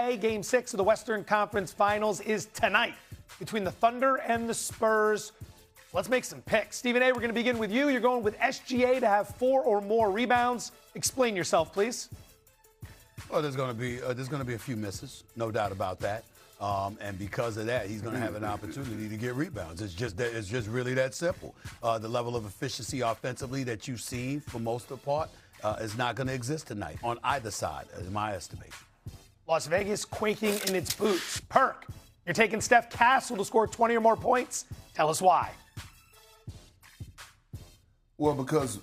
play. Game 6 of the Western Conference Finals is tonight between the Thunder and the Spurs. Let's make some picks. Stephen A., we're going to begin with you. You're going with SGA to have 4 or more rebounds. Explain yourself, please. Well, there's going to be a few misses, no doubt about that. And because of that, he's going to have an opportunity to get rebounds. It's just really that simple. The level of efficiency offensively that you've seen for most of the part is not going to exist tonight on either side, in my estimation. Las Vegas quaking in its boots. Perk, you're taking Steph Castle to score 20 or more points. Tell us why. Well, because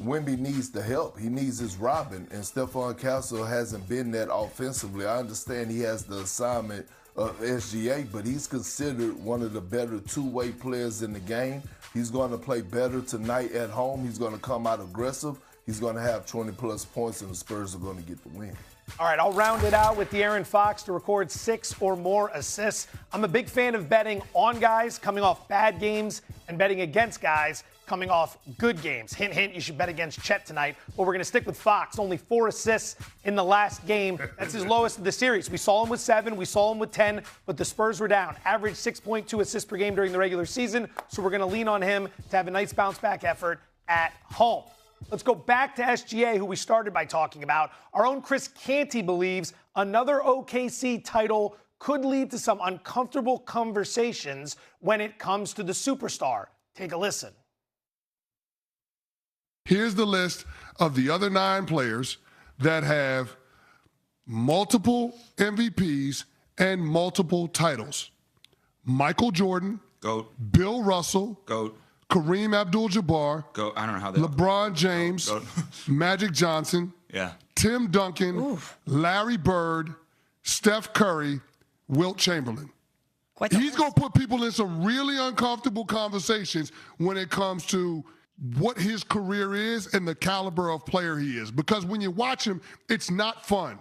Wemby needs the help. He needs his Robin, and Stephon Castle hasn't been that offensively. I understand he has the assignment of SGA, but he's considered one of the better two-way players in the game. He's going to play better tonight at home. He's going to come out aggressive. He's going to have 20-plus points, and the Spurs are going to get the win. All right, I'll round it out with De'Aaron Fox to record 6 or more assists. I'm a big fan of betting on guys coming off bad games and betting against guys coming off good games. Hint, hint, you should bet against Chet tonight. But we're going to stick with Fox. Only 4 assists in the last game. That's his lowest of the series. We saw him with 7. We saw him with 10. But the Spurs were down. Average 6.2 assists per game during the regular season. So we're going to lean on him to have a nice bounce-back effort at home. Let's go back to SGA, who we started by talking about. Our own Chris Canty believes another OKC title could lead to some uncomfortable conversations when it comes to the superstar. Take a listen. Here's the list of the other 9 players that have multiple MVPs and multiple titles. Michael Jordan. GOAT. Bill Russell. GOAT. Kareem Abdul-Jabbar. GOAT. I don't know how they LeBron James. GOAT. Magic Johnson. Yeah. Tim Duncan. Larry Bird. Steph Curry. Wilt Chamberlain. He's going to put people in some really uncomfortable conversations when it comes to what his career is and the caliber of player he is. Because when you watch him, it's not fun.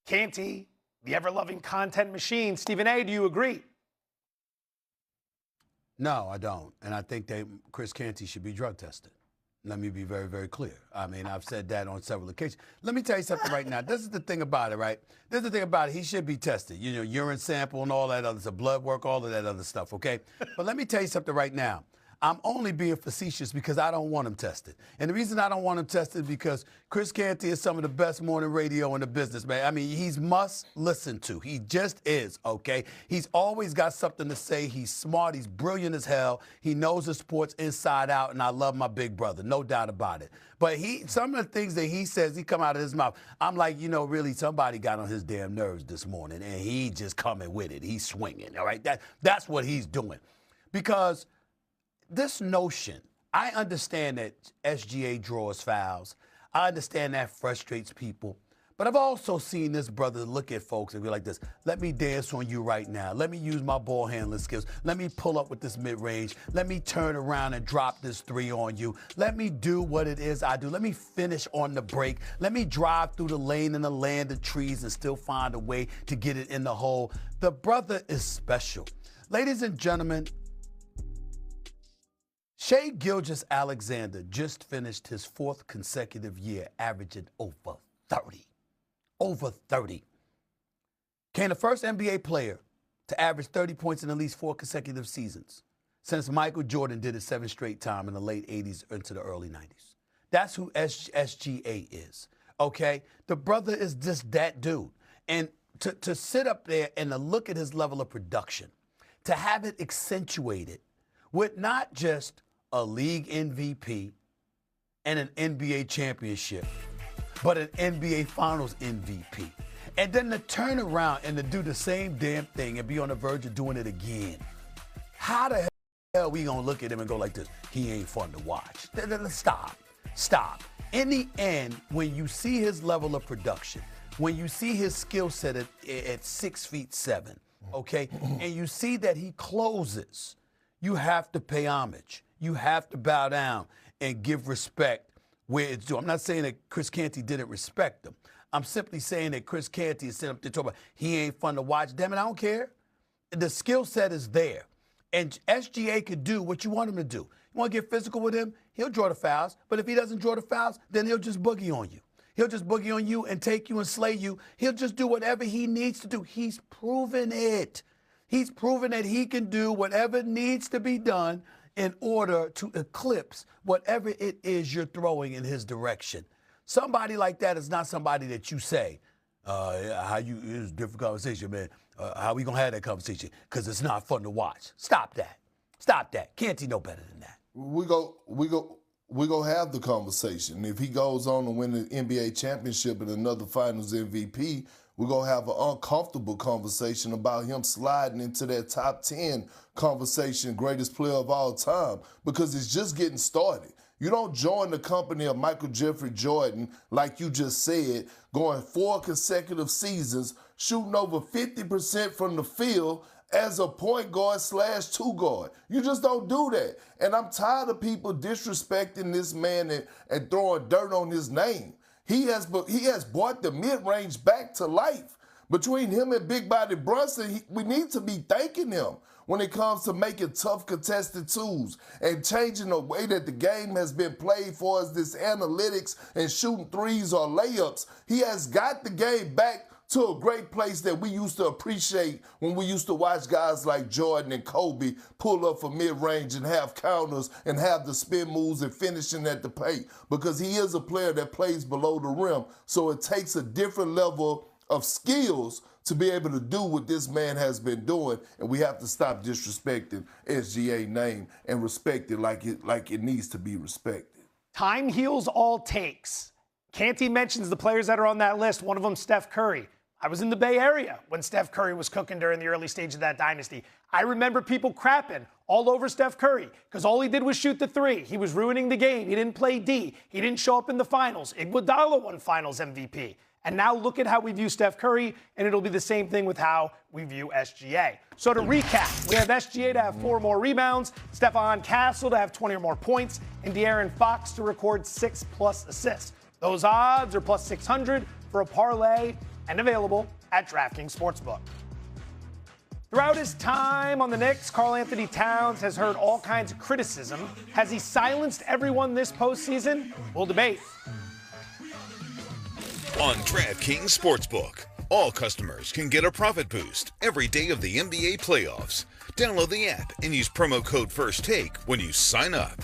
Canty, the ever-loving content machine. Stephen A., do you agree? No, I don't. And I think that Chris Canty should be drug tested. Let me be very, very clear. I mean, I've said that on several occasions. Let me tell you something right now. This is the thing about it, right? This is the thing about it. He should be tested. You know, urine sample and all that other stuff, blood work, all of that other stuff, okay? But let me tell you something right now. I'm only being facetious because I don't want him tested. And the reason I don't want him tested is because Chris Canty is some of the best morning radio in the business, man. I mean, he's must listen to. He just is, okay? He's always got something to say. He's smart. He's brilliant as hell. He knows the sports inside out, and I love my big brother, no doubt about it. But some of the things that he says, he come out of his mouth, I'm like, you know, really, somebody got on his damn nerves this morning, and he just coming with it. He's swinging, all right? That's what he's doing. Because this notion, I understand that SGA draws fouls. I understand that frustrates people. But I've also seen this brother look at folks and be like this, let me dance on you right now. Let me use my ball handling skills. Let me pull up with this mid-range. Let me turn around and drop this 3 on you. Let me do what it is I do. Let me finish on the break. Let me drive through the lane in the land of trees and still find a way to get it in the hole. The brother is special. Ladies and gentlemen, Shai Gilgeous-Alexander just finished his 4th consecutive year averaging over 30. Over 30. Became the first NBA player to average 30 points in at least 4 consecutive seasons since Michael Jordan did it 7 straight times in the late 80s into the early 90s. That's who SGA is, okay? The brother is just that dude. And to sit up there and to look at his level of production, to have it accentuated with not just a league MVP and an NBA championship, but an NBA Finals MVP. And then to turn around and to do the same damn thing and be on the verge of doing it again. How the hell are we going to look at him and go like this? He ain't fun to watch. Stop. In the end, when you see his level of production, when you see his skill set at 6'7", okay, and you see that he closes, you have to pay homage. You have to bow down and give respect where it's due. I'm not saying that Chris Canty didn't respect him. I'm simply saying that Chris Canty is sitting up there talking about he ain't fun to watch. Damn it, I don't care. The skill set is there. And SGA could do what you want him to do. You want to get physical with him, he'll draw the fouls. But if he doesn't draw the fouls, then he'll just boogie on you. He'll just boogie on you and take you and slay you. He'll just do whatever he needs to do. He's proven it. He's proven that he can do whatever needs to be done in order to eclipse whatever it is you're throwing in his direction. Somebody like that is not somebody that you say, it's a different conversation, man. How we going to have that conversation? Because it's not fun to watch. Stop that. Stop that. Can't he know better than that? We go have the conversation. If he goes on to win the NBA championship and another Finals MVP, we're going to have an uncomfortable conversation about him sliding into that top 10 conversation, greatest player of all time, because it's just getting started. You don't join the company of Michael Jeffrey Jordan, like you just said, going 4 consecutive seasons, shooting over 50% from the field as a point guard / two guard. You just don't do that. And I'm tired of people disrespecting this man and throwing dirt on his name. He has brought the mid-range back to life. Between him and Big Body Brunson, we need to be thanking him when it comes to making tough contested twos and changing the way that the game has been played for us, this analytics and shooting threes or layups. He has got the game back to a great place that we used to appreciate when we used to watch guys like Jordan and Kobe pull up for mid-range and have counters and have the spin moves and finishing at the paint, because he is a player that plays below the rim. So it takes a different level of skills to be able to do what this man has been doing, and we have to stop disrespecting SGA name and respect it like it needs to be respected. Time heals all takes. Canty mentions the players that are on that list, one of them Steph Curry. I was in the Bay Area when Steph Curry was cooking during the early stage of that dynasty. I remember people crapping all over Steph Curry because all he did was shoot the three. He was ruining the game. He didn't play D. He didn't show up in the finals. Iguodala won finals MVP. And now look at how we view Steph Curry, and it'll be the same thing with how we view SGA. So to recap, we have SGA to have 4 more rebounds, Stephon Castle to have 20 or more points, and De'Aaron Fox to record 6+ assists. Those odds are plus 600 for a parlay and available at DraftKings Sportsbook. Throughout his time on the Knicks, Karl-Anthony Towns has heard all kinds of criticism. Has he silenced everyone this postseason? We'll debate. On DraftKings Sportsbook, all customers can get a profit boost every day of the NBA playoffs. Download the app and use promo code FIRSTTAKE when you sign up.